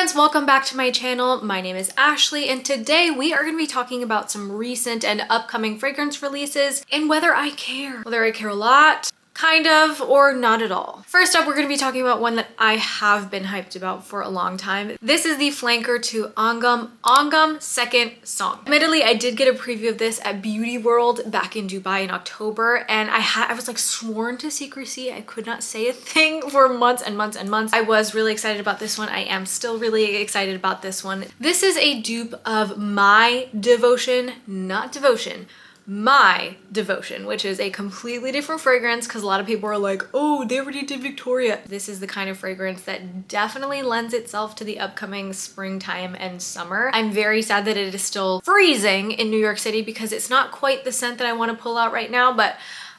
friends, welcome back to my channel. My name is Ashley and today we are going to be talking about some recent and upcoming fragrance releases and whether I care. Whether I care a lot, kind of, or not at all. First up, we're going to be talking about one that I have been hyped about for a long time. This is the flanker to Angham Second Song. Admittedly, I did get a preview of this at Beauty World back in Dubai in October, and I was like sworn to secrecy. I could not say a thing for months and months and months. I was really excited about this one. I am still really excited about this one. This is a dupe of My Devotion, not Devotion, My Devotion, which is a completely different fragrance because a lot of people are like, oh, they already did Victoria. This is the kind of fragrance that definitely lends itself to the upcoming springtime and summer. I'm very sad that it is still freezing in New York City because it's not quite the scent that I want to pull out right now, but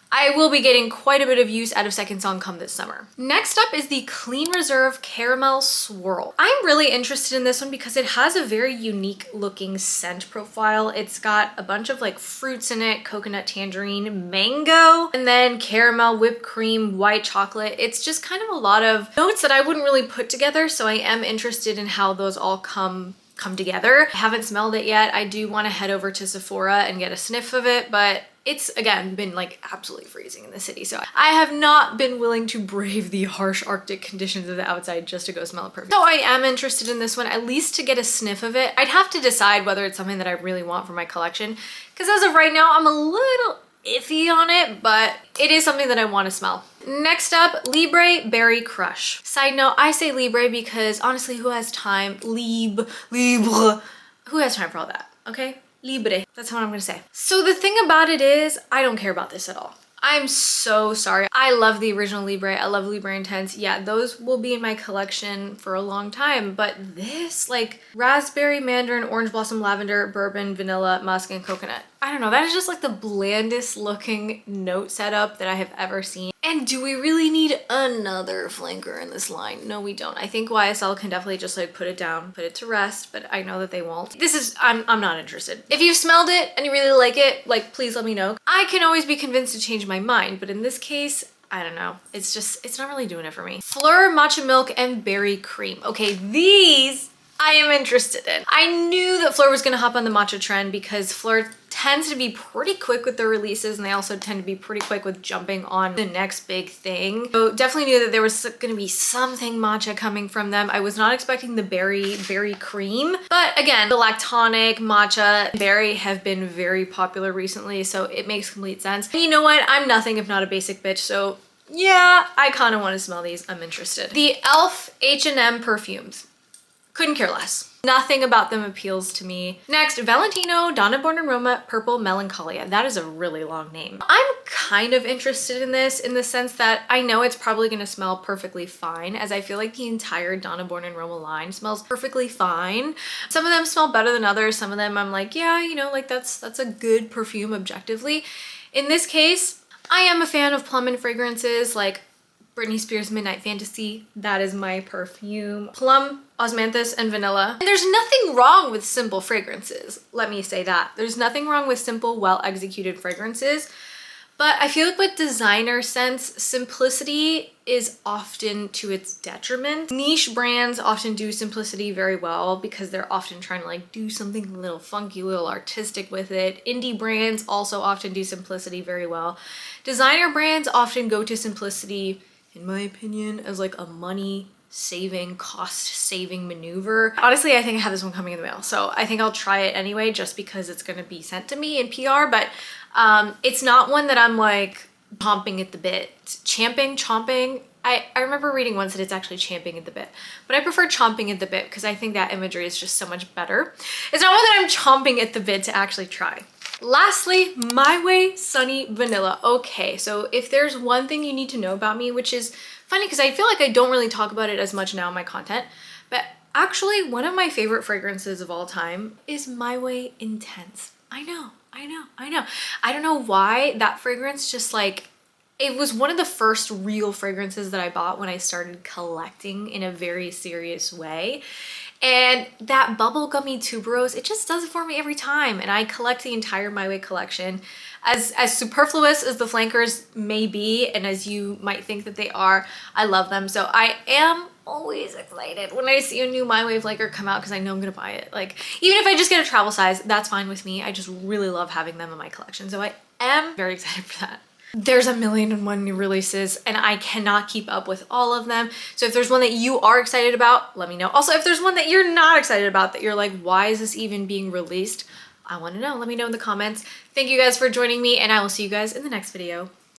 I will be getting quite a bit of use out of Second Song come this summer. Next up is the Clean Reserve Caramel Swirl. I'm really interested in this one because it has a very unique looking scent profile. It's got a bunch of like fruits in it, coconut, tangerine, mango, and then caramel, whipped cream, white chocolate. It's just kind of a lot of notes that I wouldn't really put together, so I am interested in how those all come together. I haven't smelled it yet. I do want to head over to Sephora and get a sniff of it, but it's again been like absolutely freezing in the city, so I have not been willing to brave the harsh Arctic conditions of the outside just to go smell a perfume. So I am interested in this one, at least to get a sniff of it. I'd have to decide whether it's something that I really want for my collection, because as of right now I'm a little iffy on it, but it is something that I want to smell. Next up, Libre Berry Crush. Side note, I say Libre because honestly, who has time? Libre. Who has time for all that, okay? Libre, that's what I'm gonna say. So the thing about it is, I don't care about this at all. I'm so sorry. I love the original Libre. I love Libre Intense. Yeah, those will be in my collection for a long time, but this, like raspberry, mandarin, orange blossom, lavender, bourbon, vanilla, musk, and coconut. I don't know, that is just like the blandest looking note setup that I have ever seen. And do we really need another flanker in this line? No, we don't. I think YSL can definitely just like put it down, put it to rest, but I know that they won't. This is, I'm not interested. If you've smelled it and you really like it, like please let me know. I can always be convinced to change my mind, but in this case, I don't know. It's just, it's not really doing it for me. Phlur, Matcha Milk, and Berry Cream. Okay, these I am interested in. I knew that Phlur was gonna hop on the matcha trend because Phlur tends to be pretty quick with their releases, and they also tend to be pretty quick with jumping on the next big thing. So definitely knew that there was gonna be something matcha coming from them. I was not expecting the berry cream, but again, the lactonic, matcha, berry have been very popular recently, so it makes complete sense. And you know what? I'm nothing if not a basic bitch, so yeah, I kind of want to smell these. I'm interested. The E.L.F. H&M perfumes. Couldn't care less. Nothing about them appeals to me. Next, Valentino Donna Born Aroma Purple Melancholia. That is a really long name. I'm kind of interested in this in the sense that I know it's probably gonna smell perfectly fine, as I feel like the entire Donna Born Aroma line smells perfectly fine. Some of them smell better than others. Some of them I'm like, yeah, you know, like that's a good perfume objectively. In this case, I am a fan of plum and fragrances like Britney Spears Midnight Fantasy. That is my perfume. Plum, osmanthus, and vanilla. And there's nothing wrong with simple fragrances. Let me say that. There's nothing wrong with simple, well-executed fragrances. But I feel like with designer scents, simplicity is often to its detriment. Niche brands often do simplicity very well because they're often trying to like do something a little funky, a little artistic with it. Indie brands also often do simplicity very well. Designer brands often go to simplicity, in my opinion, as like a money saving, cost saving maneuver. Honestly, I think I have this one coming in the mail, so I think I'll try it anyway just because it's gonna be sent to me in PR, but it's not one that I'm like chomping at the bit. Chomping. I remember reading once that it's actually champing at the bit, but I prefer chomping at the bit because I think that imagery is just so much better. It's not one that I'm chomping at the bit to actually try. Lastly, My Way Sunny Vanilla. Okay, so if there's one thing you need to know about me, which is funny because I feel like I don't really talk about it as much now in my content, but actually one of my favorite fragrances of all time is My Way Intense. I know. I don't know why that fragrance just like, it was one of the first real fragrances that I bought when I started collecting in a very serious way. And that bubblegummy tuberose, it just does it for me every time. And I collect the entire My Way collection. As superfluous as the flankers may be, and as you might think that they are, I love them. So I am always excited when I see a new My Way flaker come out because I know I'm gonna buy it. Like, even if I just get a travel size, that's fine with me. I just really love having them in my collection. So I am very excited for that. There's 1,000,001 new releases and I cannot keep up with all of them. So if there's one that you are excited about, let me know. Also, if there's one that you're not excited about, that you're like, why is this even being released? I want to know. Let me know in the comments. Thank you guys for joining me and I will see you guys in the next video.